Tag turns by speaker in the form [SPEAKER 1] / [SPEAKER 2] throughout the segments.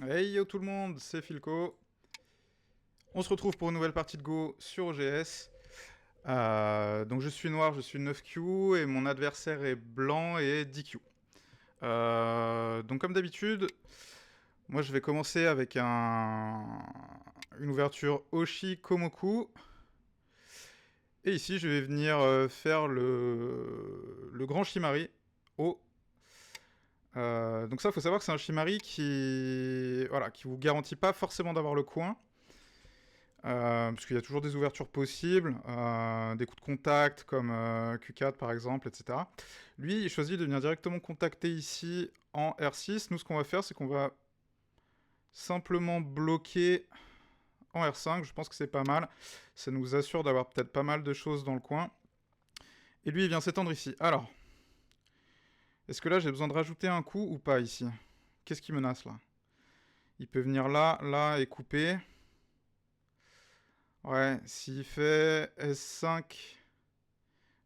[SPEAKER 1] Hey yo tout le monde, c'est Filco. On se retrouve pour une nouvelle partie de Go sur OGS. Donc je suis noir, je suis 9Q et mon adversaire est blanc et 10Q. Donc comme d'habitude, moi je vais commencer avec une ouverture Oshi Komoku. Et ici je vais venir faire le grand Shimari au... donc ça, faut savoir que c'est un Shimari qui vous garantit pas forcément d'avoir le coin. Parce qu'il y a toujours des ouvertures possibles, des coups de contact comme Q4 par exemple, etc. Lui, il choisit de venir directement contacter ici en R6. Nous, ce qu'on va faire, c'est qu'on va simplement bloquer en R5. Je pense que c'est pas mal. Ça nous assure d'avoir peut-être pas mal de choses dans le coin. Et lui, il vient s'étendre ici. Alors, est-ce que là, j'ai besoin de rajouter un coup ou pas ici? Qu'est-ce qui menace là? Il peut venir là, là et couper. Ouais, s'il fait S5...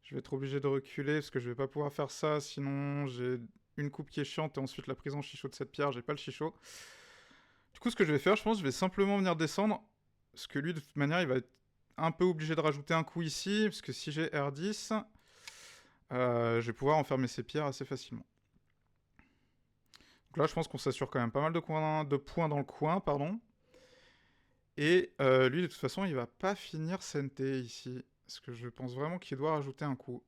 [SPEAKER 1] Je vais être obligé de reculer parce que je vais pas pouvoir faire ça, sinon j'ai une coupe qui est chiante et ensuite la prise en chichot de cette pierre, j'ai pas le chichot. Du coup, ce que je vais faire, je pense, je vais simplement venir descendre, parce que lui, de toute manière, il va être un peu obligé de rajouter un coup ici, parce que si j'ai R10, je vais pouvoir enfermer ces pierres assez facilement. Donc là, je pense qu'on s'assure quand même pas mal de points dans le coin, pardon. Et lui, de toute façon, il va pas finir Sente ici, parce que je pense vraiment qu'il doit rajouter un coup.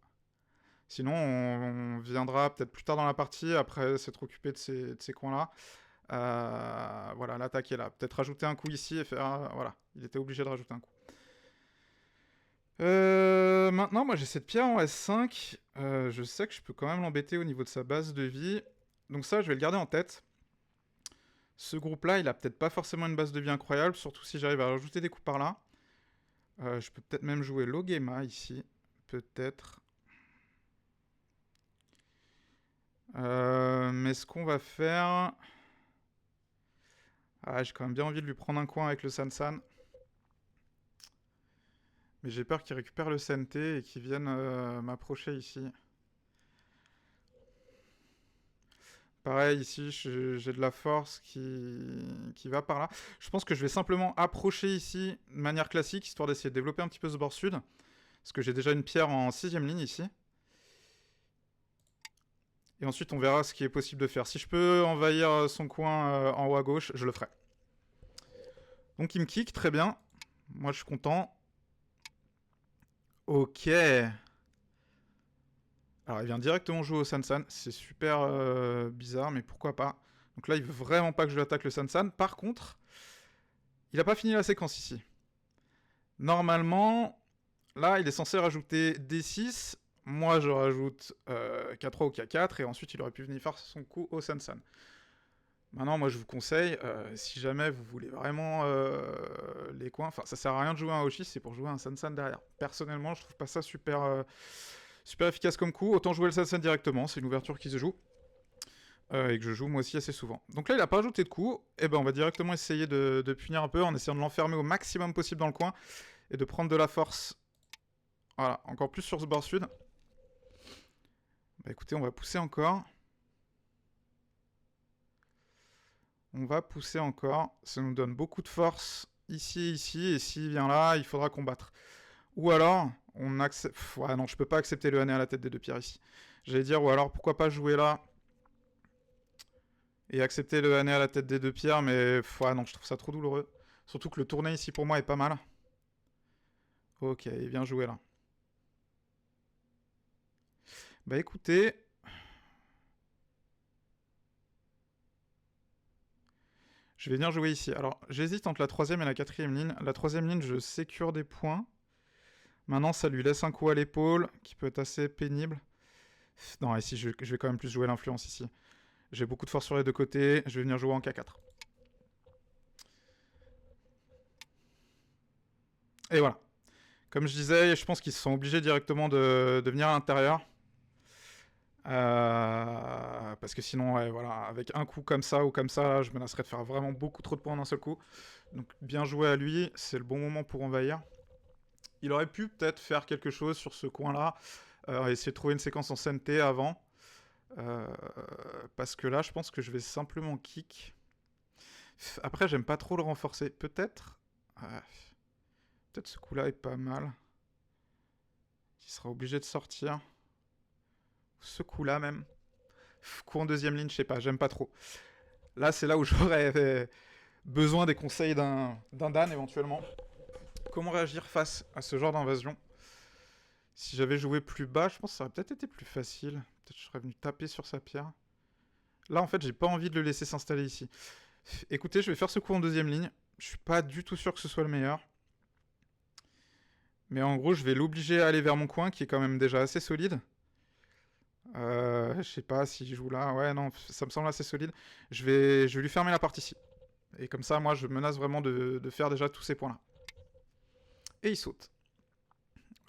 [SPEAKER 1] Sinon, on viendra peut-être plus tard dans la partie, après s'être occupé de ces coins-là. Voilà, l'attaque est là. Peut-être rajouter un coup ici et faire... voilà, il était obligé de rajouter un coup. Maintenant, moi j'ai cette pierre en S5. Je sais que je peux quand même l'embêter au niveau de sa base de vie. Donc ça, je vais le garder en tête. Ce groupe-là, il a peut-être pas forcément une base de vie incroyable, surtout si j'arrive à rajouter des coups par là. Je peux peut-être même jouer Logema ici. Peut-être. Mais ce qu'on va faire... Ah, j'ai quand même bien envie de lui prendre un coin avec le Sansan. Mais j'ai peur qu'il récupère le Sente et qu'il vienne m'approcher ici. Pareil, ici, j'ai de la force qui va par là. Je pense que je vais simplement approcher ici de manière classique, histoire d'essayer de développer un petit peu ce bord sud. Parce que j'ai déjà une pierre en 6ème ligne ici. Et ensuite, on verra ce qui est possible de faire. Si je peux envahir son coin en haut à gauche, je le ferai. Donc il me kick, très bien. Moi, je suis content. Ok. Alors, il vient directement jouer au Sansan. C'est super bizarre, mais pourquoi pas. Donc là, il veut vraiment pas que je lui attaque le Sansan. Par contre, il a pas fini la séquence ici. Normalement, là, il est censé rajouter D6. Moi, je rajoute K3 ou K4. Et ensuite, il aurait pu venir faire son coup au Sansan. Maintenant, moi, je vous conseille, si jamais vous voulez vraiment les coins... Enfin, ça sert à rien de jouer un Hoshi, c'est pour jouer un Sansan derrière. Personnellement, je trouve pas ça super efficace comme coup. Autant jouer le Sansan directement, c'est une ouverture qui se joue. Et que je joue moi aussi assez souvent. Donc là, il a pas ajouté de coup. Et ben, on va directement essayer de punir un peu en essayant de l'enfermer au maximum possible dans le coin et de prendre de la force. Voilà, encore plus sur ce bord sud. Bah écoutez, on va pousser encore. On va pousser encore. Ça nous donne beaucoup de force ici et ici. Et s'il vient là, il faudra combattre. Ou alors, on accepte... Ouais, non, je peux pas accepter le nez à la tête des deux pierres ici. J'allais dire, ou alors, pourquoi pas jouer là et accepter le nez à la tête des deux pierres, mais ouais, non, je trouve ça trop douloureux. Surtout que le tourné ici pour moi est pas mal. Ok, il vient jouer là. Bah écoutez... Je vais venir jouer ici. Alors, j'hésite entre la troisième et la quatrième ligne. La troisième ligne, je sécure des points. Maintenant, ça lui laisse un coup à l'épaule, qui peut être assez pénible. Non, ici, je vais quand même plus jouer l'influence ici. J'ai beaucoup de force sur les deux côtés. Je vais venir jouer en K4. Et voilà. Comme je disais, je pense qu'ils se sont obligés directement de venir à l'intérieur. Parce que sinon, ouais, voilà, avec un coup comme ça ou comme ça, je menacerais de faire vraiment beaucoup trop de points en un seul coup. Donc bien joué à lui, c'est le bon moment pour envahir. Il aurait pu peut-être faire quelque chose sur ce coin-là, essayer de trouver une séquence en CNT avant. Parce que là, je pense que je vais simplement kick. Après, j'aime pas trop le renforcer. Peut-être... peut-être ce coup-là est pas mal. Il sera obligé de sortir. Ce coup-là même. Coup en deuxième ligne, je sais pas, j'aime pas trop. Là, c'est là où j'aurais besoin des conseils d'un Dan éventuellement. Comment réagir face à ce genre d'invasion? Si j'avais joué plus bas, je pense que ça aurait peut-être été plus facile. Peut-être que je serais venu taper sur sa pierre. Là, en fait, j'ai pas envie de le laisser s'installer ici. Écoutez, je vais faire ce coup en deuxième ligne. Je suis pas du tout sûr que ce soit le meilleur. Mais en gros, je vais l'obliger à aller vers mon coin, qui est quand même déjà assez solide. Je sais pas si je joue là. Ouais, non, ça me semble assez solide. Je vais lui fermer la porte ici. Et comme ça, moi, je menace vraiment de faire déjà tous ces points-là. Et il saute.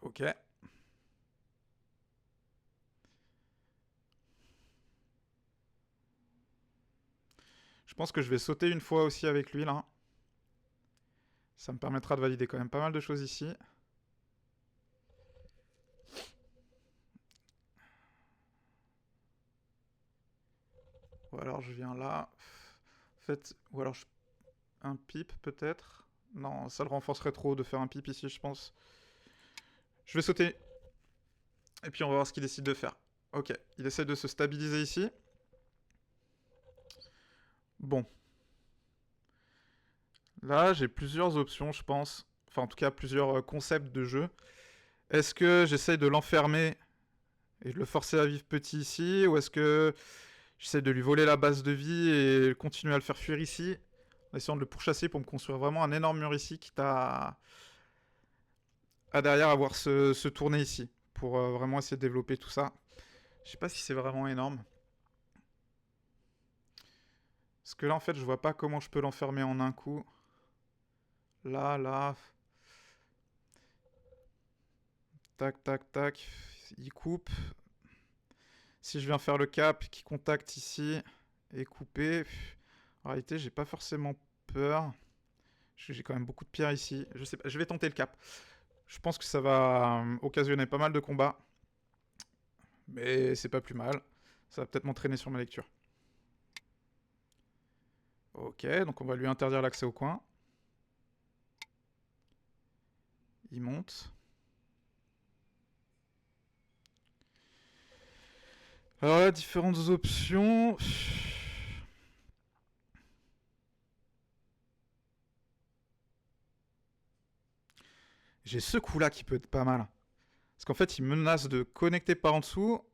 [SPEAKER 1] Ok. Je pense que je vais sauter une fois aussi avec lui, là. Ça me permettra de valider quand même pas mal de choses ici. Ou alors je viens là. En fait, ou alors un pipe peut-être. Non, ça le renforcerait trop de faire un pipe ici, je pense. Je vais sauter. Et puis on va voir ce qu'il décide de faire. Ok, il essaie de se stabiliser ici. Bon. Là, j'ai plusieurs options, je pense. Enfin, en tout cas, plusieurs concepts de jeu. Est-ce que j'essaye de l'enfermer et de le forcer à vivre petit ici? Ou est-ce que j'essaie de lui voler la base de vie et continuer à le faire fuir ici, en essayant de le pourchasser pour me construire vraiment un énorme mur ici, quitte à derrière avoir se tourner ici, pour vraiment essayer de développer tout ça. Je sais pas si c'est vraiment énorme. Parce que là, en fait, je vois pas comment je peux l'enfermer en un coup. Là, là. Tac, tac, tac. Il coupe. Si je viens faire le cap, qui contacte ici, et couper. En réalité, j'ai pas forcément peur. J'ai quand même beaucoup de pierres ici. Je sais pas, je vais tenter le cap. Je pense que ça va occasionner pas mal de combats. Mais c'est pas plus mal. Ça va peut-être m'entraîner sur ma lecture. Ok, donc on va lui interdire l'accès au coin. Il monte. Alors là, différentes options. J'ai ce coup-là qui peut être pas mal. Parce qu'en fait, il menace de connecter par en dessous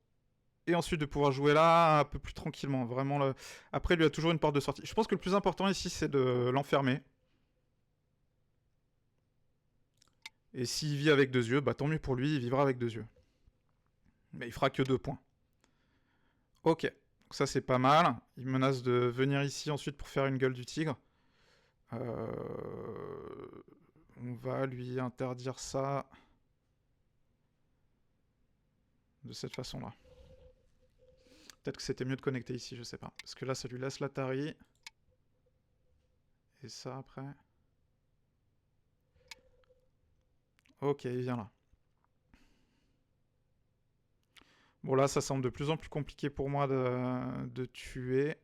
[SPEAKER 1] et ensuite de pouvoir jouer là un peu plus tranquillement. Vraiment, après, il lui a toujours une porte de sortie. Je pense que le plus important ici, c'est de l'enfermer. Et s'il vit avec deux yeux, bah tant mieux pour lui, il vivra avec deux yeux. Mais il fera que 2 points. Ok, donc ça c'est pas mal. Il menace de venir ici ensuite pour faire une gueule du tigre. On va lui interdire ça de cette façon-là. Peut-être que c'était mieux de connecter ici, je sais pas. Parce que là, ça lui laisse l'Atari. Et ça, après... Ok, il vient là. Bon, là, ça semble de plus en plus compliqué pour moi de tuer.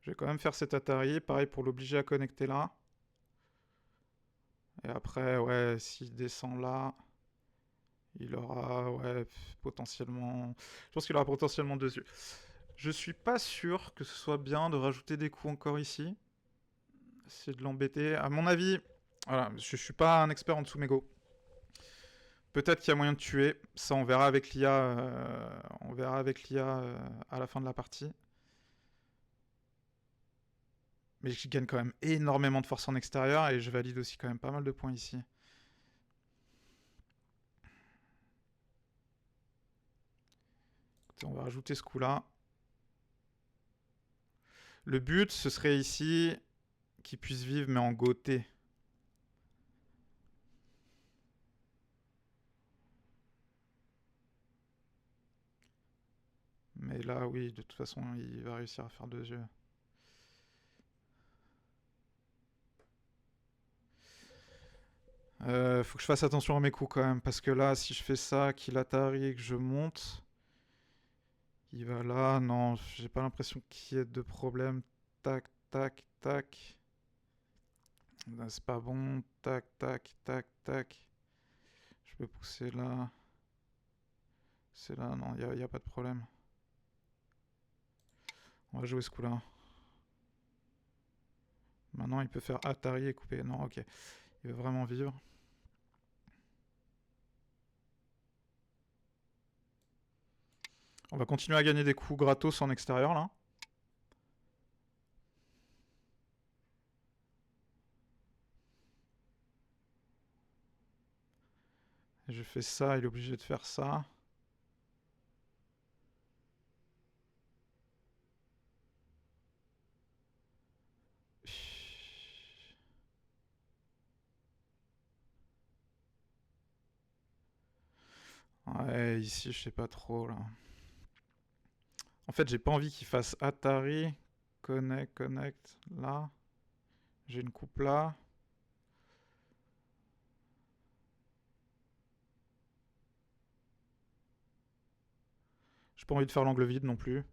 [SPEAKER 1] Je vais quand même faire cet Atari. Pareil pour l'obliger à connecter là. Et après, ouais, s'il descend là... Il aura, ouais, potentiellement... Je pense qu'il aura potentiellement deux yeux. Je suis pas sûr que ce soit bien de rajouter des coups encore ici. C'est de l'embêter. À mon avis, voilà, je suis pas un expert en Tsumego. Peut-être qu'il y a moyen de tuer. Ça, on verra avec l'IA. On verra avec l'IA à la fin de la partie. Mais je gagne quand même énormément de force en extérieur et je valide aussi quand même pas mal de points ici. Écoutez, on va rajouter ce coup-là. Le but, ce serait ici qu'il puisse vivre, mais en goté. Mais là, oui, de toute façon, il va réussir à faire deux yeux. Faut que je fasse attention à mes coups quand même, parce que là, si je fais ça, qu'il Atari et que je monte, il va là. Non, j'ai pas l'impression qu'il y ait de problème. Tac, tac, tac. Là, c'est pas bon. Tac, tac, tac, tac. Je peux pousser là. C'est là, non, y a pas de problème. On va jouer ce coup-là. Maintenant, il peut faire Atari et couper. Non, ok. Il veut vraiment vivre. On va continuer à gagner des coups gratos en extérieur, là. Et je fais ça, il est obligé de faire ça. Ouais, ici, je sais pas trop, là. En fait, j'ai pas envie qu'il fasse Atari. Connect, connect, là. J'ai une coupe là. J'ai pas envie de faire l'angle vide non plus.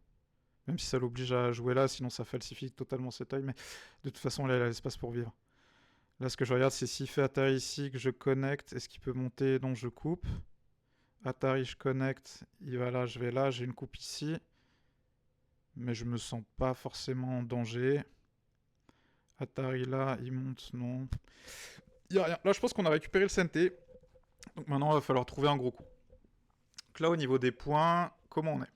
[SPEAKER 1] Même si ça l'oblige à jouer là, sinon ça falsifie totalement cet œil. Mais de toute façon, là, il a l'espace pour vivre. Là, ce que je regarde, c'est s'il fait Atari ici, que je connecte, est-ce qu'il peut monter, donc je coupe. Atari, je connecte, il va là, je vais là, j'ai une coupe ici. Mais je me sens pas forcément en danger. Atari là, il monte, non. Il y a rien. Là, je pense qu'on a récupéré le CNT. Donc maintenant, il va falloir trouver un gros coup. Donc là, au niveau des points, comment on est?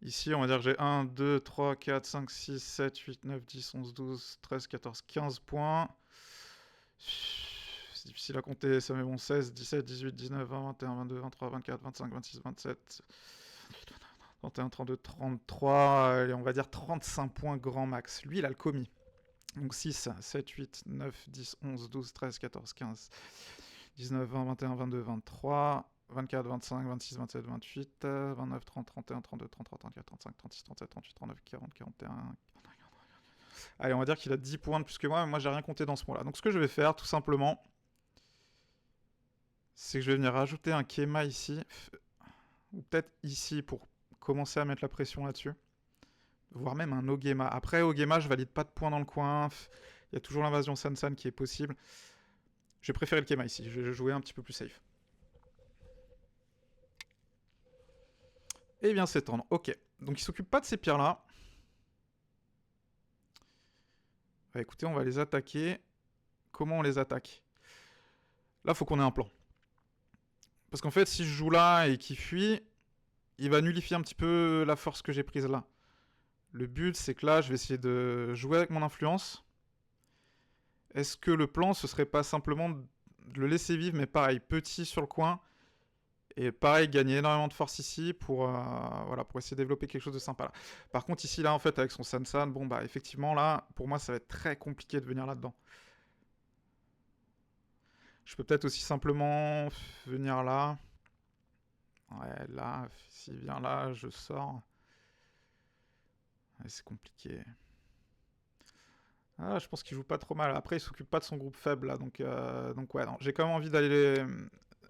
[SPEAKER 1] Ici, on va dire que j'ai 1, 2, 3, 4, 5, 6, 7, 8, 9, 10, 11, 12, 13, 14, 15 points. C'est difficile à compter, ça met bon 16, 17, 18, 19, 20, 21, 22, 23, 24, 25, 26, 27, 31, 32, 33, allez, on va dire 35 points grand max. Lui, il a le commis. Donc 6, 7, 8, 9, 10, 11, 12, 13, 14, 15, 19, 20, 21, 22, 23, 24, 25, 26, 27, 28, 29, 30, 31, 32, 33, 34, 35, 36, 37, 38, 39, 40, 41. Allez, on va dire qu'il a 10 points de plus que moi, mais moi j'ai rien compté dans ce point-là. Donc ce que je vais faire, tout simplement, c'est que je vais venir rajouter un Kema ici, ou peut-être ici pour commencer à mettre la pression là-dessus, voire même un Ogema. Après, Ogema, je valide pas de points dans le coin, il y a toujours l'invasion Sansan qui est possible. Je vais préférer le Kema ici, je vais jouer un petit peu plus safe. Et bien s'étendre, ok. Donc il s'occupe pas de ces pierres-là. Bah, écoutez, on va les attaquer. Comment on les attaque? Là, faut qu'on ait un plan. Parce qu'en fait, si je joue là et qu'il fuit, il va nullifier un petit peu la force que j'ai prise là. Le but, c'est que là, je vais essayer de jouer avec mon influence. Est-ce que le plan, ce serait pas simplement de le laisser vivre, mais pareil, petit sur le coin, et pareil, gagner énormément de force ici pour, voilà, pour essayer de développer quelque chose de sympa là. Par contre, ici, là, en fait, avec son Sansan, bon, bah, effectivement, là, pour moi, ça va être très compliqué de venir là-dedans. Je peux peut-être aussi simplement venir là. Ouais, là, s'il vient là, je sors. Ouais, c'est compliqué. Ah, je pense qu'il joue pas trop mal. Après, il s'occupe pas de son groupe faible là, donc ouais, non, j'ai quand même envie d'aller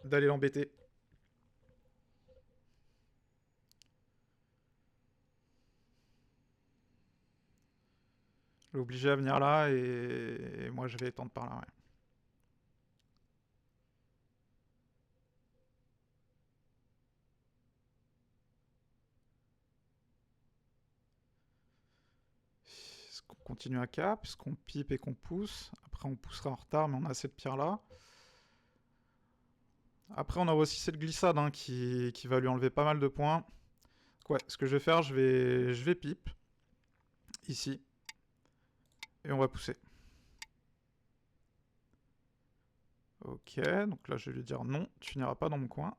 [SPEAKER 1] l'embêter. L'obliger à venir là et moi je vais étendre par là. Ouais. Est-ce qu'on continue à cap? Est-ce qu'on pipe et qu'on pousse? Après, on poussera en retard, mais on a cette pierre là. Après, on a aussi cette glissade hein, qui va lui enlever pas mal de points. Donc, ouais, ce que je vais faire, je vais pipe ici et on va pousser. Ok, donc là je vais lui dire non, tu n'iras pas dans mon coin.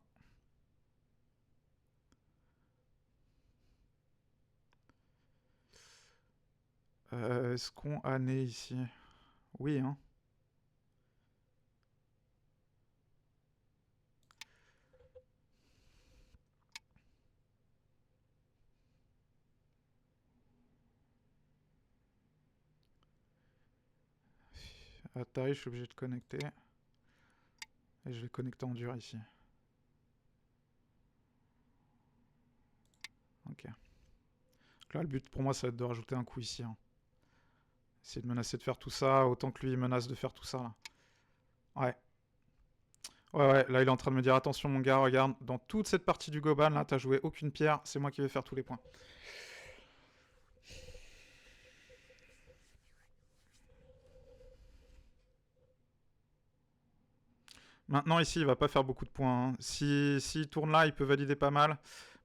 [SPEAKER 1] Est-ce qu'on a né ici? Oui, hein. Atari, je suis obligé de connecter. Et je vais connecter en dur ici. Ok. Donc là, le but pour moi, ça va être de rajouter un coup ici. Hein. Essayer de menacer de faire tout ça, autant que lui il menace de faire tout ça là. Ouais. Ouais, là il est en train de me dire attention mon gars, regarde, dans toute cette partie du Goban là, t'as joué aucune pierre, c'est moi qui vais faire tous les points. Maintenant ici il va pas faire beaucoup de points. Hein. S'il tourne là, il peut valider pas mal.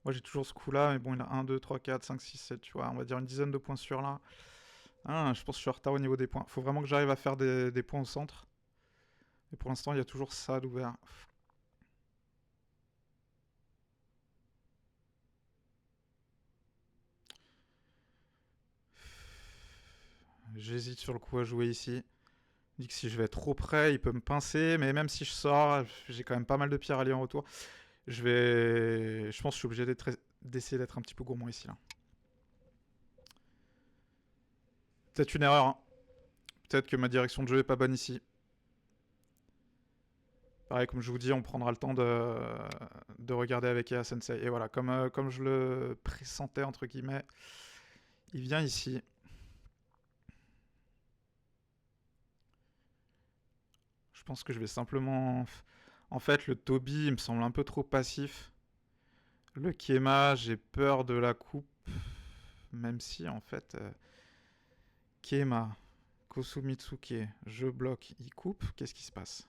[SPEAKER 1] Moi j'ai toujours ce coup là, mais bon il a 1, 2, 3, 4, 5, 6, 7, tu vois, on va dire une dizaine de points sur là. Ah, je pense que je suis en retard au niveau des points. Faut vraiment que j'arrive à faire des points au centre. Et pour l'instant il y a toujours ça d'ouvert. J'hésite sur le coup à jouer ici. Il dit que si je vais trop près, il peut me pincer, mais même si je sors, j'ai quand même pas mal de pierres à aller en retour. Je pense que je suis obligé d'essayer d'être un petit peu gourmand ici, là. Peut-être une erreur, hein. Peut-être que ma direction de jeu est pas bonne ici. Pareil, comme je vous dis, on prendra le temps de regarder avec Ea Sensei. Et voilà, comme je le pressentais, entre guillemets, il vient ici. Je pense que je vais simplement... En fait, le Toby, il me semble un peu trop passif. Le Kema, j'ai peur de la coupe. Même si, en fait... Kema, Kosumitsuke, je bloque, il coupe. Qu'est-ce qui se passe?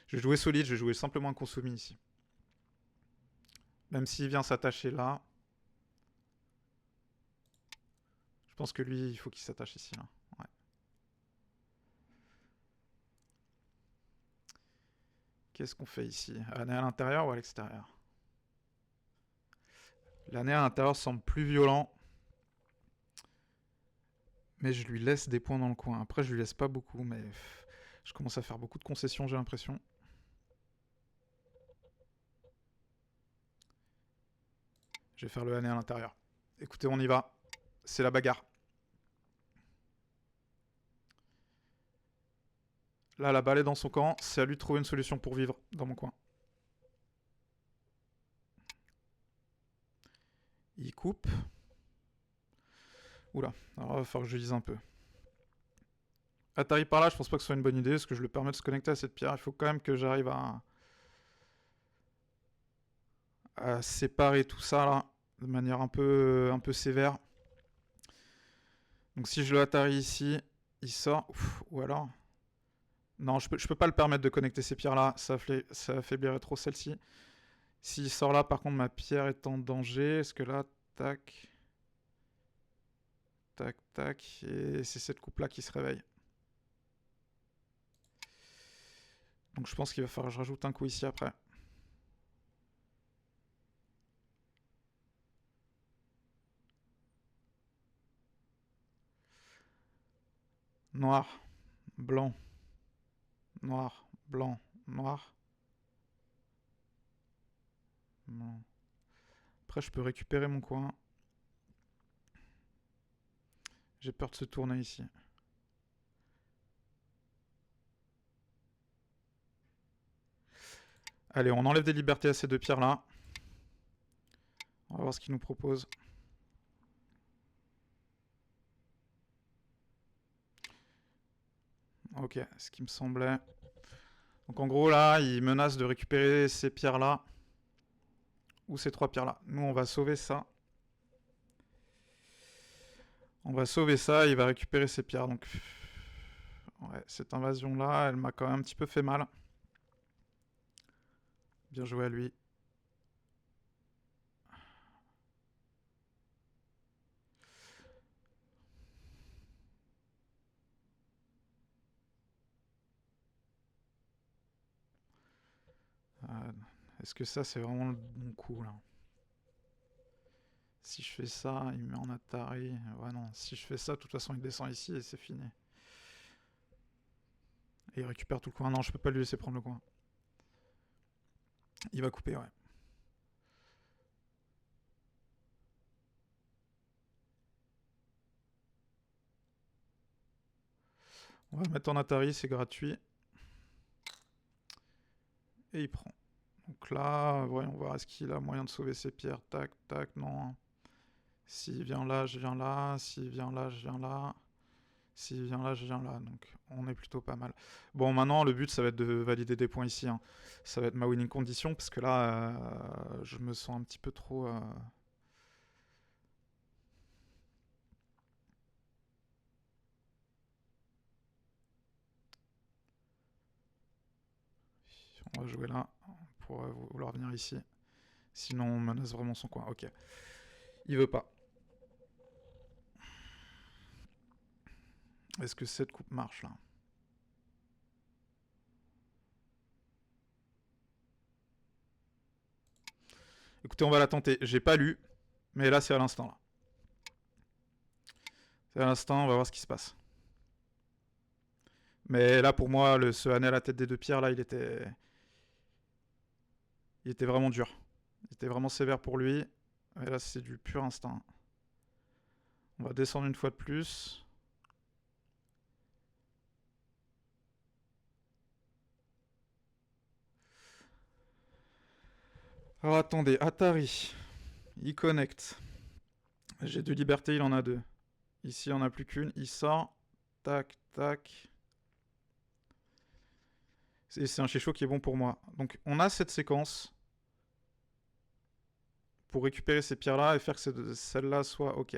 [SPEAKER 1] Je vais jouer solide, je vais jouer simplement un Kosumi ici. Même s'il vient s'attacher là. Je pense que lui, il faut qu'il s'attache ici. Là. Ouais. Qu'est-ce qu'on fait ici? L'année à l'intérieur ou à l'extérieur? L'année à l'intérieur semble plus violent. Mais je lui laisse des points dans le coin. Après, je lui laisse pas beaucoup, mais je commence à faire beaucoup de concessions, j'ai l'impression. Je vais faire le année à l'intérieur. Écoutez, on y va. C'est la bagarre. Là, la balle est dans son camp. C'est à lui de trouver une solution pour vivre dans mon coin. Il coupe. Oula, alors il va falloir que je lise un peu. Atterri par là, je pense pas que ce soit une bonne idée, parce que je lui permets de se connecter à cette pierre. Il faut quand même que j'arrive à séparer tout ça là, de manière un peu sévère. Donc si je le atterris ici, il sort. Ouf, ou alors... Non, je peux pas le permettre de connecter ces pierres là, ça affaiblirait trop celle-ci. S'il sort là, par contre, ma pierre est en danger. Est-ce que là, tac, tac, tac, et c'est cette coupe là qui se réveille. Donc je pense qu'il va falloir que je rajoute un coup ici après. Noir, blanc, noir, blanc, noir. Blanc. Après, je peux récupérer mon coin. J'ai peur de se tourner ici. Allez, on enlève des libertés à ces deux pierres là. On va voir ce qu'il nous propose. Ok, ce qui me semblait. Donc en gros là, il menace de récupérer ces pierres là. Ou ces trois pierres là. Nous, on va sauver ça. On va sauver ça, il va récupérer ces pierres. Donc, ouais, cette invasion là, elle m'a quand même un petit peu fait mal. Bien joué à lui. Est-ce que ça, c'est vraiment le bon coup là? Si je fais ça, il me met en Atari. Ouais, non. Si je fais ça, de toute façon, il descend ici et c'est fini. Et il récupère tout le coin. Non, je peux pas lui laisser prendre le coin. Il va couper, ouais. On va le mettre en Atari, c'est gratuit. Et il prend. Donc là, voyons voir, est-ce qu'il a moyen de sauver ses pierres? Tac, tac, non. S'il vient là, je viens là. S'il vient là, je viens là. S'il vient là, je viens là. Donc on est plutôt pas mal. Bon, maintenant, le but, ça va être de valider des points ici. Hein. Ça va être ma winning condition, parce que là, je me sens un petit peu trop... On va jouer là, pour vouloir venir ici. Sinon, on menace vraiment son coin. Ok. Il veut pas. Est-ce que cette coupe marche, là? Écoutez, on va la tenter. J'ai pas lu, mais là, c'est à l'instant, là. C'est à l'instant, on va voir ce qui se passe. Mais là, pour moi, ce Hanel à la tête des deux pierres, là, il était vraiment dur. Il était vraiment sévère pour lui. Et là, c'est du pur instinct. On va descendre une fois de plus. Alors attendez, Atari. Il connecte. J'ai deux libertés, il en a deux. Ici, il en a plus qu'une. Il sort. Tac, tac. C'est un chécho qui est bon pour moi. Donc, on a cette séquence pour récupérer ces pierres-là et faire que celle-là soit OK.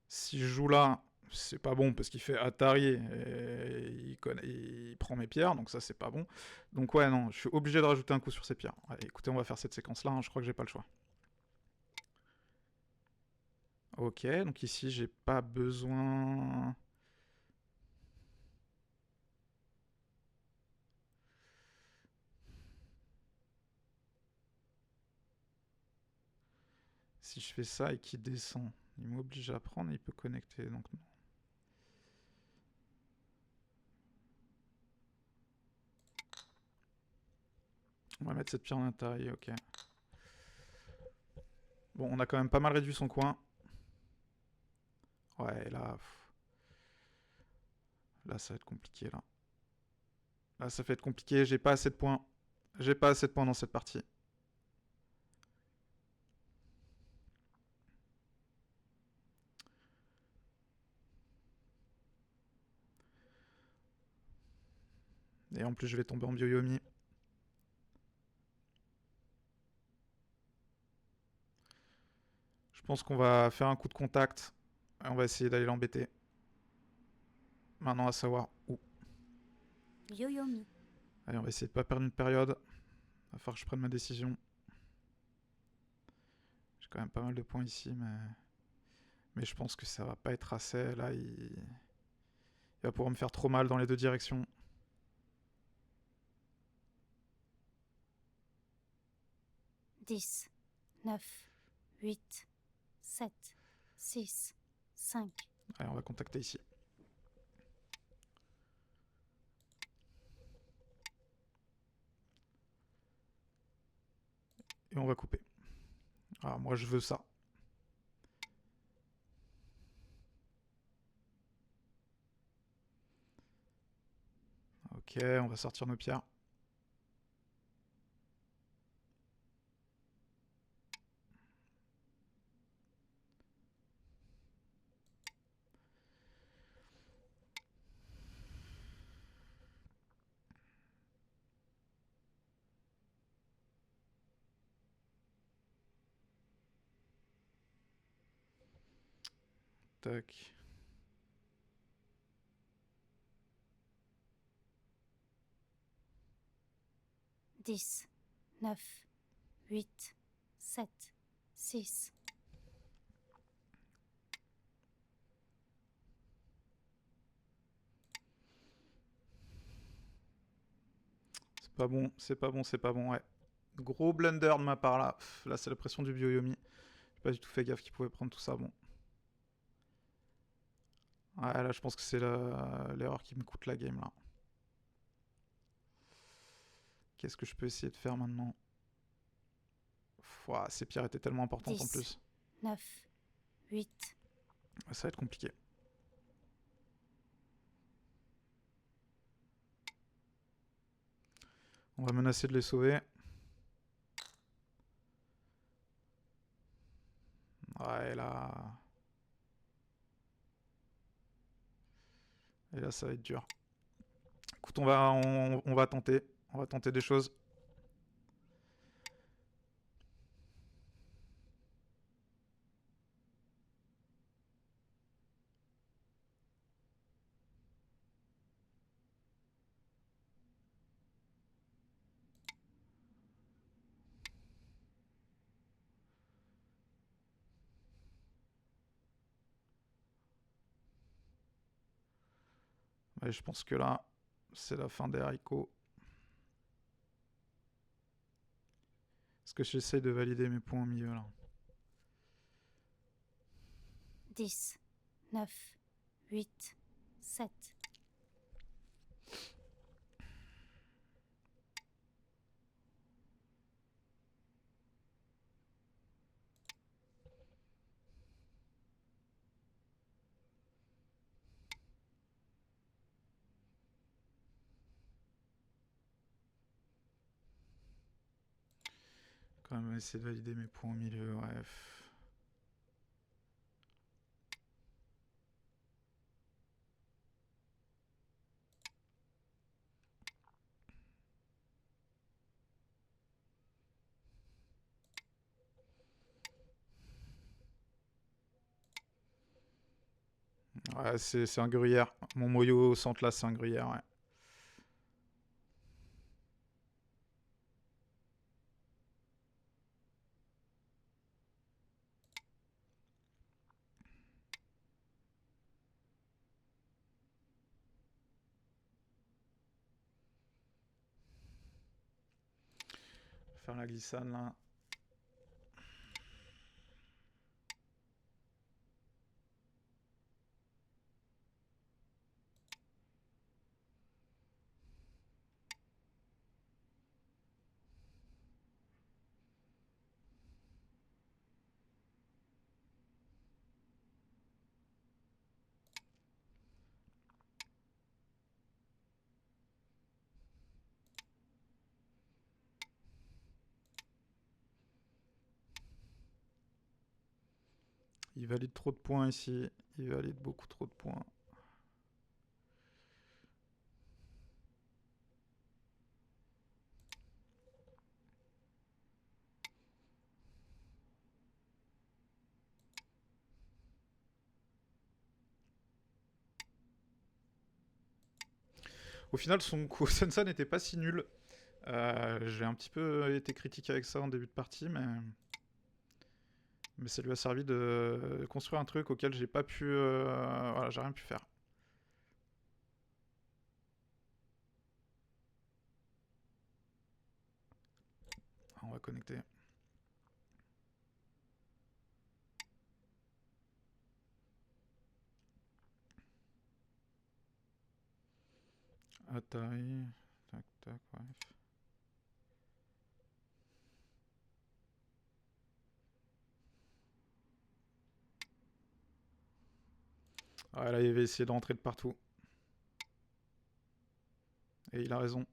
[SPEAKER 1] Si je joue là, c'est pas bon parce qu'il fait Atari et il prend mes pierres, donc ça c'est pas bon. Donc ouais, non, je suis obligé de rajouter un coup sur ces pierres. Allez, écoutez, on va faire cette séquence-là, hein, je crois que j'ai pas le choix. Ok, donc ici j'ai pas besoin... Si je fais ça et qu'il descend, il m'oblige à prendre et il peut connecter, donc non. On va mettre cette pierre en Atari, ok. Bon, on a quand même pas mal réduit son coin. Ouais, là... Là, ça va être compliqué, là. Là, ça va être compliqué, j'ai pas assez de points. J'ai pas assez de points dans cette partie. Et en plus, je vais tomber en Byo-Yomi. Je pense qu'on va faire un coup de contact. Et on va essayer d'aller l'embêter. Maintenant, à savoir où.
[SPEAKER 2] Byo-Yomi.
[SPEAKER 1] Allez, on va essayer de pas perdre une période. Il va falloir que je prenne ma décision. J'ai quand même pas mal de points ici, mais je pense que ça va pas être assez. Là, il va pouvoir me faire trop mal dans les deux directions.
[SPEAKER 2] Dix, 9, 8, 7, 6, 5.
[SPEAKER 1] Allez, on va contacter ici. Et on va couper. Ah, moi, je veux ça. Ok, on va sortir nos pierres. Tac.
[SPEAKER 2] 10, 9, 8, 7, 6.
[SPEAKER 1] C'est pas bon, c'est pas bon, c'est pas bon, ouais. Gros blunder de ma part là. Pff, là, c'est la pression du Byo-Yomi. J'ai pas du tout fait gaffe qu'il pouvait prendre tout ça, bon. Ouais, là, je pense que c'est l'erreur qui me coûte la game, là. Qu'est-ce que je peux essayer de faire maintenant? Ouah, ces pierres étaient tellement importantes
[SPEAKER 2] 10,
[SPEAKER 1] en plus.
[SPEAKER 2] 9, 8.
[SPEAKER 1] Ça va être compliqué. On va menacer de les sauver. Ouais, là... Et là, ça va être dur. Écoute, on va tenter. On va tenter des choses. Ouais, je pense que là, c'est la fin des haricots. Est-ce que j'essaye de valider mes points au milieu là?
[SPEAKER 2] 10, 9, 8, 7.
[SPEAKER 1] Quand même essayer de valider mes points au milieu, ouais. Ouais, c'est un gruyère. Mon moyo au centre là, c'est un gruyère, ouais. Faire la glissade là. Il valide trop de points ici. Il valide beaucoup trop de points. Au final, son coup Sensa n'était pas si nul. J'ai un petit peu été critiqué avec ça en début de partie, mais ça lui a servi de construire un truc auquel j'ai pas pu... voilà, j'ai rien pu faire. On va connecter. Atari... Tac, tac, bref. Ouais, là, il va essayer de rentrer de partout. Et il a raison.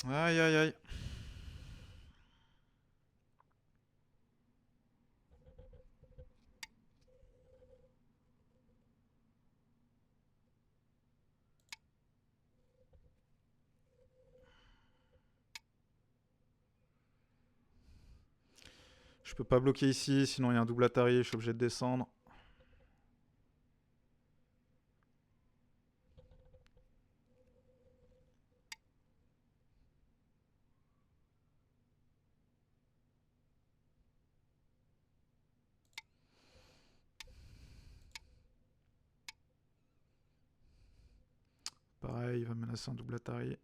[SPEAKER 1] Aïe, aïe, aïe. Je peux pas bloquer ici, sinon il y a un double Atari, je suis obligé de descendre. Pareil, il va menacer un double Atari.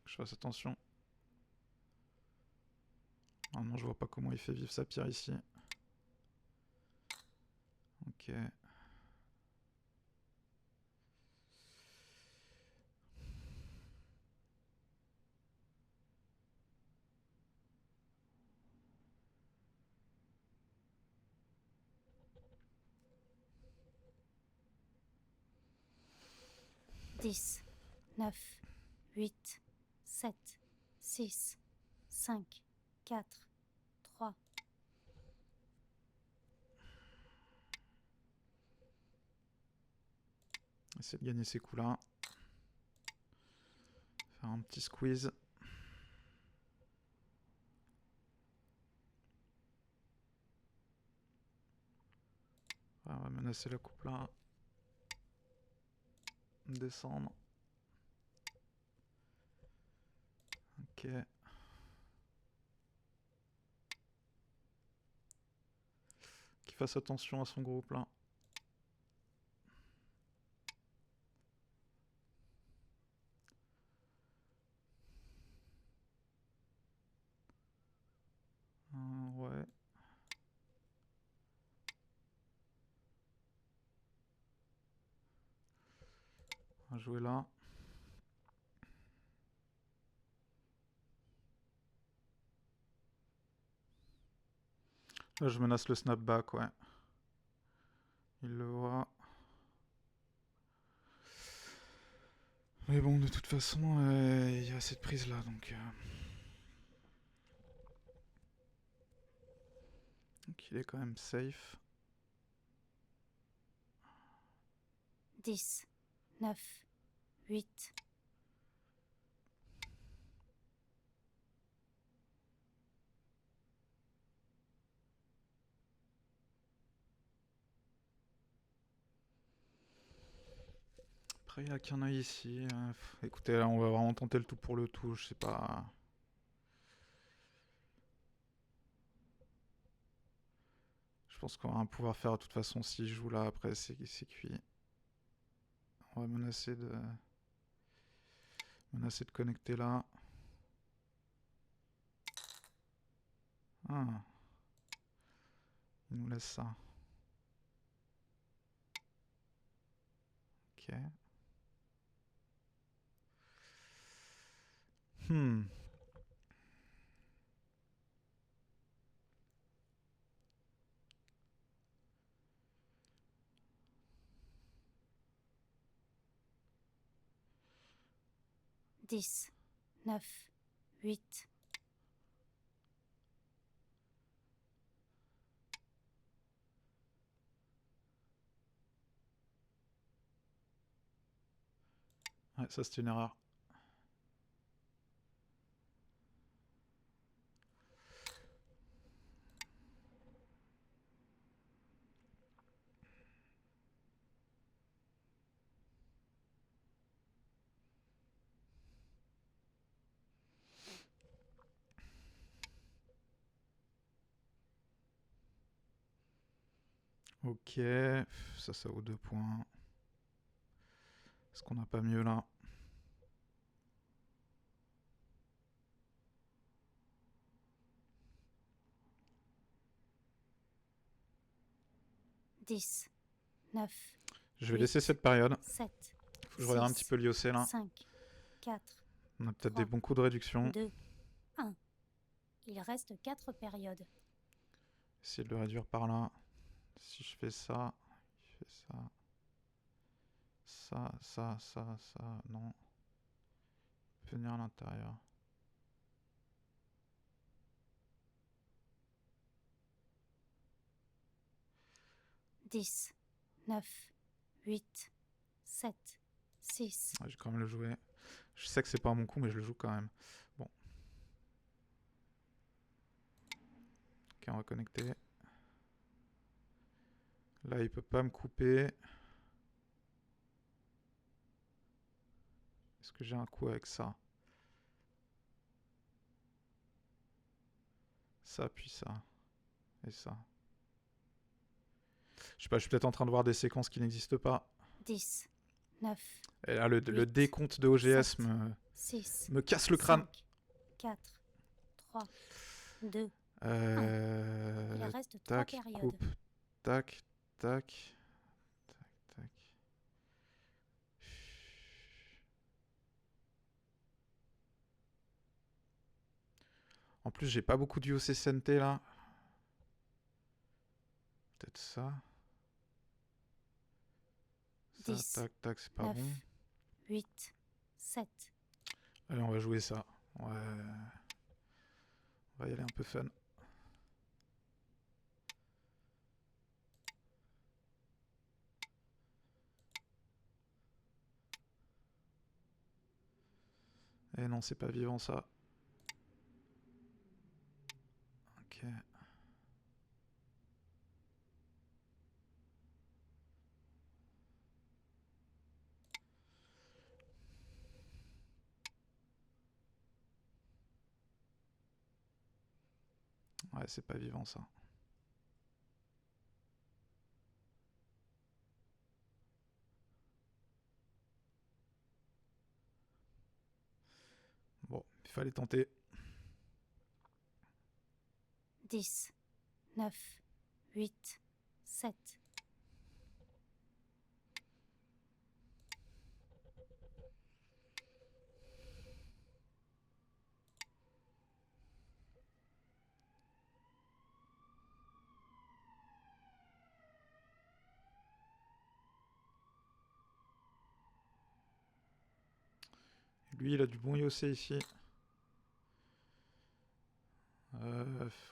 [SPEAKER 1] Je fasse attention. Ah non, je vois pas comment il fait vivre sa pierre ici. Ok.
[SPEAKER 2] Dix, 9, 8, 7, 6, 5, 4, 3.
[SPEAKER 1] Essayer de gagner ces coups-là. Faire un petit squeeze. On va menacer la coupe là. Descendre. Ok. Qu'il fasse attention à son groupe là. Ouais. On va jouer là. Là, je menace le snapback, ouais. Il le voit. Mais bon, de toute façon, il y a cette prise là, donc il est quand même safe.
[SPEAKER 2] 10, 9, 8.
[SPEAKER 1] Après, il n'y a qu'un œil ici. Écoutez, là, on va vraiment tenter le tout pour le tout. Je sais pas. Je pense qu'on va pouvoir faire de toute façon s'il joue là. Après, c'est cuit. On va menacer de connecter là. Ah. Il nous laisse ça. Ok. Hmm.
[SPEAKER 2] Dix, 9, 8.
[SPEAKER 1] Ouais, ça c'est une erreur. Ok, ça vaut 2 points. Est-ce qu'on n'a pas mieux là?
[SPEAKER 2] Dix, 9,
[SPEAKER 1] Je vais
[SPEAKER 2] 8,
[SPEAKER 1] laisser cette période.
[SPEAKER 2] 7,
[SPEAKER 1] Faut que je regarde un petit peu l'IOC là.
[SPEAKER 2] 5, 4,
[SPEAKER 1] On a peut-être
[SPEAKER 2] 3,
[SPEAKER 1] des bons coups de réduction.
[SPEAKER 2] 2, 1. Il reste 4 périodes.
[SPEAKER 1] Essayer de le réduire par là. Si je fais ça, je fais ça. Ça, non. Venir à l'intérieur.
[SPEAKER 2] Dix, 9, 8, 7, 6.
[SPEAKER 1] Ouais, je vais quand même le jouer. Je sais que c'est pas mon coup, mais je le joue quand même. Bon. Ok, on va connecter. Là, il peut pas me couper. Est-ce que j'ai un coup avec ça? Ça, puis ça. Et ça. Je sais pas, je suis peut-être en train de voir des séquences qui n'existent pas.
[SPEAKER 2] 10, 9.
[SPEAKER 1] Et là, le
[SPEAKER 2] 8,
[SPEAKER 1] décompte de OGS
[SPEAKER 2] 7, 6,
[SPEAKER 1] me casse le crâne.
[SPEAKER 2] 5, 4, 3, 2. Il reste 3
[SPEAKER 1] Tac,
[SPEAKER 2] périodes.
[SPEAKER 1] coupe. Tac, tac. plus, j'ai pas beaucoup d'UOC SNT là. Peut-être ça. Ça,
[SPEAKER 2] 10,
[SPEAKER 1] tac, tac, c'est pas
[SPEAKER 2] 9,
[SPEAKER 1] bon.
[SPEAKER 2] 8, 7.
[SPEAKER 1] Allez, on va jouer ça. Ouais. On va y aller un peu fun. Eh non, c'est pas vivant ça. Ok. Ouais, c'est pas vivant ça. Bon, il fallait tenter.
[SPEAKER 2] 10, 9, 8, 7.
[SPEAKER 1] Lui, il a du bon IOC ici.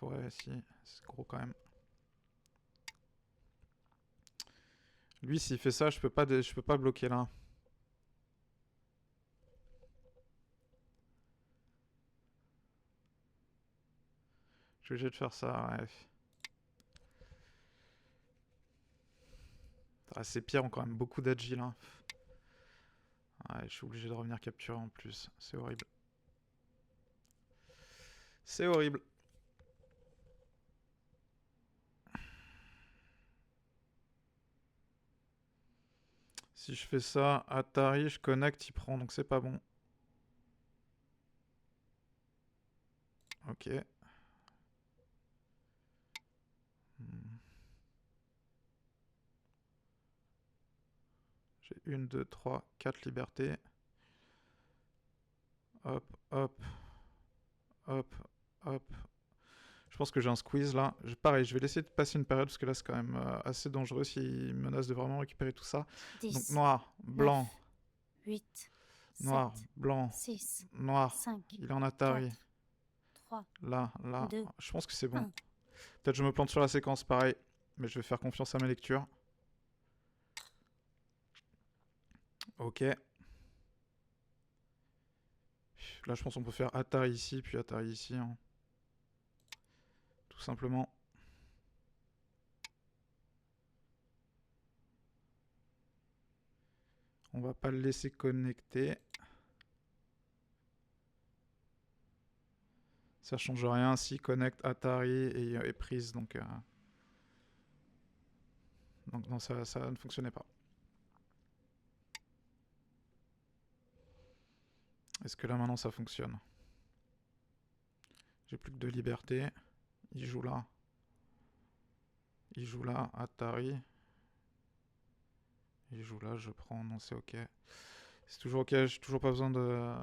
[SPEAKER 1] Ouais, si. C'est gros quand même. Lui, s'il fait ça, je peux pas bloquer là. Je suis obligé de faire ça, ouais. Ah, ces pierres ont quand même beaucoup d'agile. Hein. Ouais, je suis obligé de revenir capturer en plus. C'est horrible. C'est horrible. Si je fais ça, Atari, je connecte, il prend, donc c'est pas bon. Ok. J'ai 1, 2, 3, 4 libertés. Hop, hop, hop, hop. Je pense que j'ai un squeeze là. Pareil, je vais laisser passer une période parce que là c'est quand même assez dangereux s'il menace de vraiment récupérer tout ça.
[SPEAKER 2] 10,
[SPEAKER 1] Donc noir, blanc,
[SPEAKER 2] 9, 8,
[SPEAKER 1] noir,
[SPEAKER 2] 7,
[SPEAKER 1] blanc,
[SPEAKER 2] 6,
[SPEAKER 1] noir.
[SPEAKER 2] 5,
[SPEAKER 1] Il est en Atari.
[SPEAKER 2] 4, 3,
[SPEAKER 1] Là, là.
[SPEAKER 2] 2,
[SPEAKER 1] Je pense que c'est bon.
[SPEAKER 2] 1.
[SPEAKER 1] Peut-être je me plante sur la séquence, pareil. Mais je vais faire confiance à ma lecture. Ok. Là, je pense qu'on peut faire Atari ici, puis Atari ici. Hein. Tout simplement. On va pas le laisser connecter. Ça change rien si connecte Atari et prise. Donc non, ça ne fonctionnait pas. Est-ce que là maintenant ça fonctionne? J'ai plus que 2 libertés. Il joue là. Il joue là, Atari. Il joue là, je prends. Non, c'est ok. C'est toujours ok, j'ai toujours pas besoin de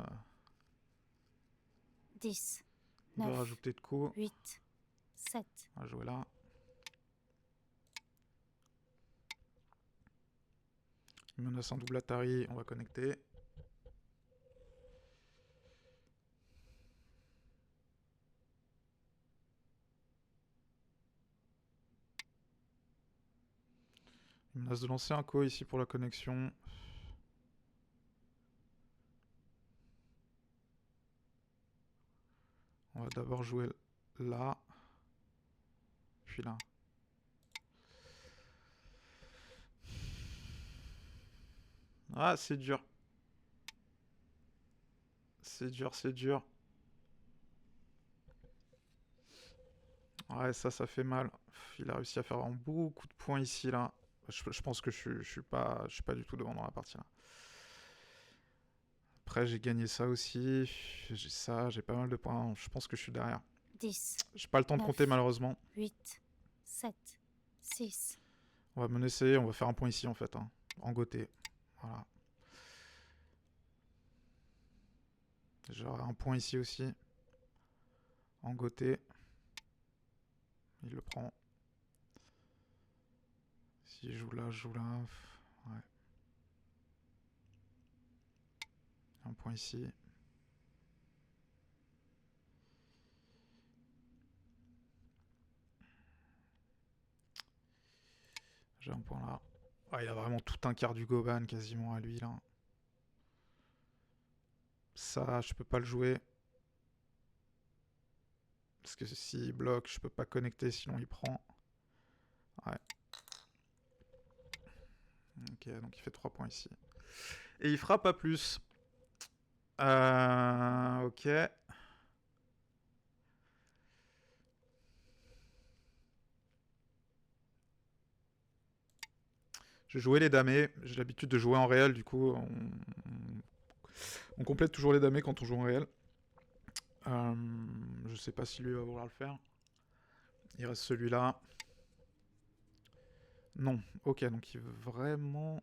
[SPEAKER 2] 10, 9,
[SPEAKER 1] rajouter de coups.
[SPEAKER 2] 8, 7.
[SPEAKER 1] On va jouer là. Il menace un double Atari, on va connecter. Il menace de lancer un coup ici pour la connexion. On va d'abord jouer là. Puis là. Ah, c'est dur. C'est dur, c'est dur. Ouais, ça fait mal. Il a réussi à faire vraiment beaucoup de points ici, là. Je pense que je suis pas du tout devant dans la partie, là. Après, j'ai gagné ça aussi. J'ai ça, j'ai pas mal de points. Je pense que je suis derrière.
[SPEAKER 2] 10,
[SPEAKER 1] J'ai pas le temps de
[SPEAKER 2] 9,
[SPEAKER 1] compter, malheureusement.
[SPEAKER 2] 8, 7, 6.
[SPEAKER 1] On va menacer, on va faire un point ici, en fait. Hein. En goté. Voilà. J'aurai un point ici aussi. En goté. Il le prend. Si je joue là, je joue là. Ouais. Un point ici. J'ai un point là. Ah, il a vraiment tout un quart du Goban quasiment à lui là. Ça, je peux pas le jouer. Parce que s'il bloque, je peux pas connecter, sinon il prend. Ouais. Ok, donc il fait 3 points ici. Et il fera pas plus. Ok. Je vais jouer les damés. J'ai l'habitude de jouer en réel, du coup, on complète toujours les damés quand on joue en réel. Je sais pas si lui va vouloir le faire. Il reste celui-là. Non. Ok, donc il veut vraiment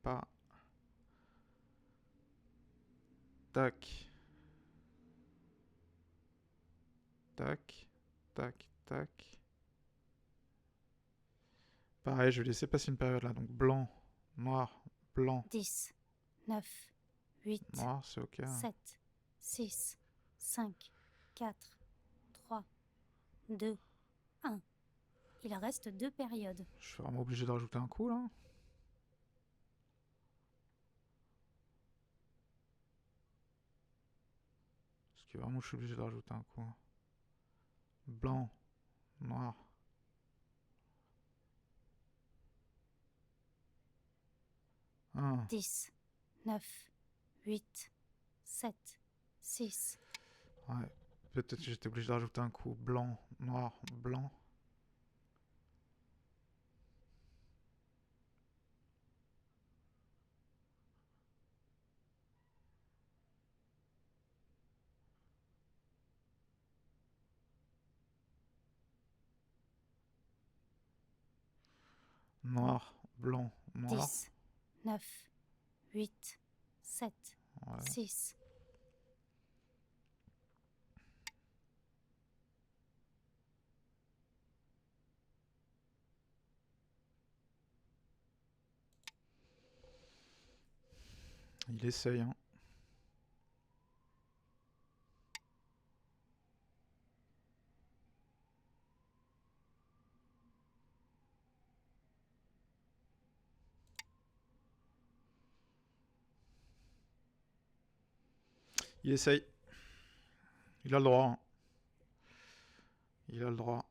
[SPEAKER 1] pas. Tac. Tac. Tac. Tac. Pareil, je vais laisser passer une période là. Donc blanc, noir, blanc.
[SPEAKER 2] 10, 9, 8,
[SPEAKER 1] Noir, c'est ok.
[SPEAKER 2] 7, 6, 5, 4, 3, 2, 1. Il reste 2 périodes.
[SPEAKER 1] Je suis vraiment obligé de rajouter un coup là. Parce que vraiment je suis obligé de rajouter un coup. Blanc, noir. Un.
[SPEAKER 2] 10, 9, 8, 7, 6.
[SPEAKER 1] Ouais. Peut-être que j'étais obligé de rajouter un coup. Blanc, noir, blanc. Noir, blanc, noir.
[SPEAKER 2] 10, 9, 8, 7,
[SPEAKER 1] Ouais.
[SPEAKER 2] 6.
[SPEAKER 1] Il essaye, hein. Il essaye. Il a le droit. Hein. Il a le droit.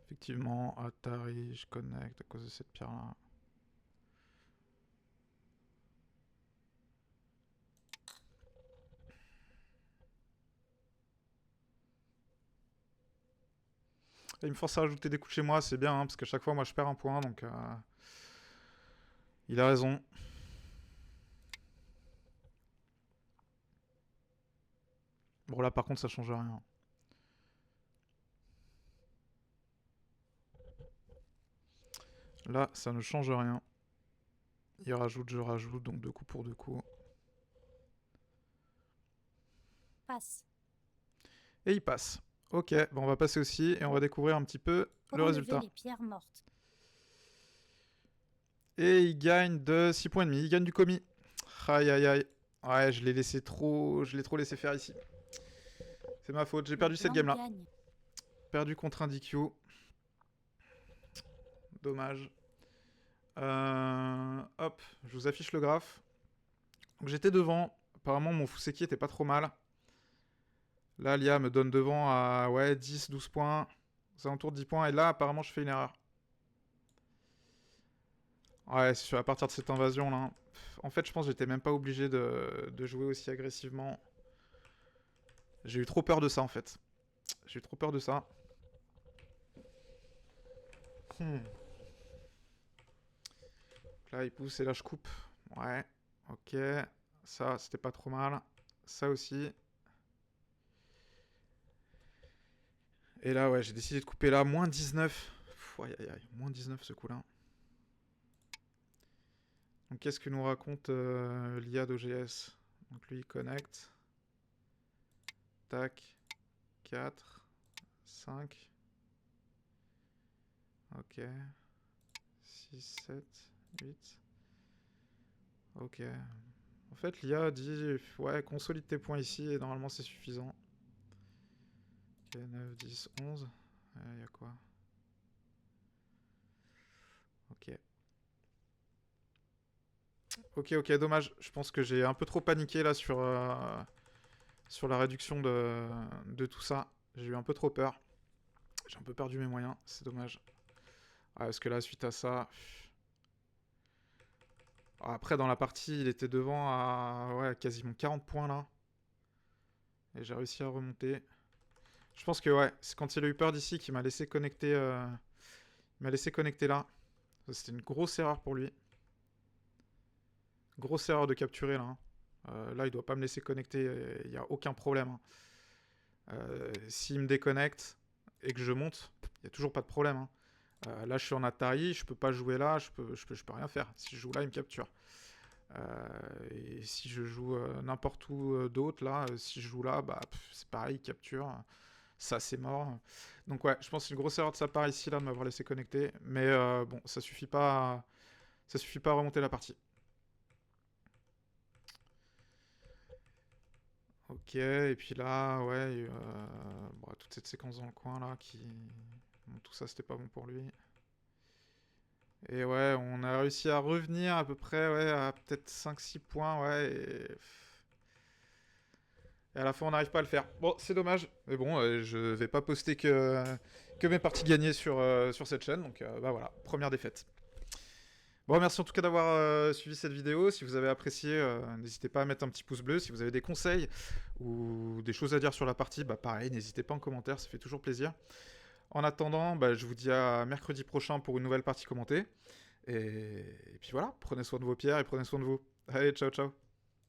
[SPEAKER 1] Effectivement, Atari, je connecte à cause de cette pierre-là. Et il me force à rajouter des coups chez moi, c'est bien, hein, parce qu'à chaque fois, moi, je perds un point, donc... Il a raison. Bon, là, par contre, ça change rien. Là, ça ne change rien. Il rajoute, je rajoute, donc 2 coups pour 2 coups.
[SPEAKER 2] Passe.
[SPEAKER 1] Et il passe. Ok, bon, on va passer aussi, et on va découvrir un petit peu
[SPEAKER 2] Pour
[SPEAKER 1] le
[SPEAKER 2] enlever
[SPEAKER 1] résultat.
[SPEAKER 2] les pierres mortes.
[SPEAKER 1] Et il gagne de 6 points et demi. Il gagne du commis. Aïe, aïe, aïe. Ouais, je l'ai laissé trop... Je l'ai trop laissé faire ici. C'est ma faute, j'ai perdu cette game-là.
[SPEAKER 2] Gagne.
[SPEAKER 1] Perdu contre un DQ. Dommage. Hop, je vous affiche le graphe. Donc j'étais devant. Apparemment, mon Fuseki était pas trop mal. Là, Lia me donne devant à ouais, 10, 12 points. C'est alentours de 10 points. Et là, apparemment, je fais une erreur. Ouais, c'est à partir de cette invasion là. En fait, je pense que j'étais même pas obligé de jouer aussi agressivement. J'ai eu trop peur de ça en fait. J'ai eu trop peur de ça. Là, il pousse et là, je coupe. Ouais, ok. Ça, c'était pas trop mal. Ça aussi. Et là, ouais, j'ai décidé de couper là. Moins 19. Aïe, aïe, aïe. Moins 19 ce coup-là. Donc qu'est-ce que nous raconte l'IA d'OGS? Donc lui il connecte. Tac. 4. 5. Ok. 6, 7, 8. Ok. En fait l'IA dit ouais consolide tes points ici et normalement c'est suffisant. Ok 9, 10, 11. Il y a quoi? Ok. Ok, dommage. Je pense que j'ai un peu trop paniqué là sur la réduction de tout ça. J'ai eu un peu trop peur. J'ai un peu perdu mes moyens, c'est dommage. Ah, parce que là, suite à ça... Après, dans la partie, il était devant à ouais, quasiment 40 points là. Et j'ai réussi à remonter. Je pense que ouais, c'est quand il a eu peur d'ici qu'il m'a laissé connecter... il m'a laissé connecter là. C'était une grosse erreur pour lui. Grosse erreur de capturer là. Là, il doit pas me laisser connecter, il n'y a aucun problème. S'il me déconnecte et que je monte, il n'y a toujours pas de problème. Là, je suis en Atari, je peux pas jouer là, je peux rien faire. Si je joue là, il me capture. Et si je joue n'importe où d'autre, là, si je joue là, bah, c'est pareil, il capture. Ça, c'est mort. Donc ouais, je pense que c'est une grosse erreur de sa part ici, là, de m'avoir laissé connecter. Mais bon, ça suffit pas à remonter la partie. Ok, et puis là, ouais, bon, toute cette séquence dans le coin, là, qui... Bon, tout ça, c'était pas bon pour lui. Et ouais, on a réussi à revenir à peu près, ouais, à peut-être 5-6 points, ouais, et à la fin, on n'arrive pas à le faire. Bon, c'est dommage, mais bon, je vais pas poster que mes parties gagnées sur cette chaîne, donc bah voilà, première défaite. Bon, merci en tout cas d'avoir suivi cette vidéo. Si vous avez apprécié, n'hésitez pas à mettre un petit pouce bleu. Si vous avez des conseils ou des choses à dire sur la partie, bah pareil, n'hésitez pas en commentaire, ça fait toujours plaisir. En attendant, bah, je vous dis à mercredi prochain pour une nouvelle partie commentée. Et puis voilà, prenez soin de vos pierres et prenez soin de vous. Allez, ciao, ciao.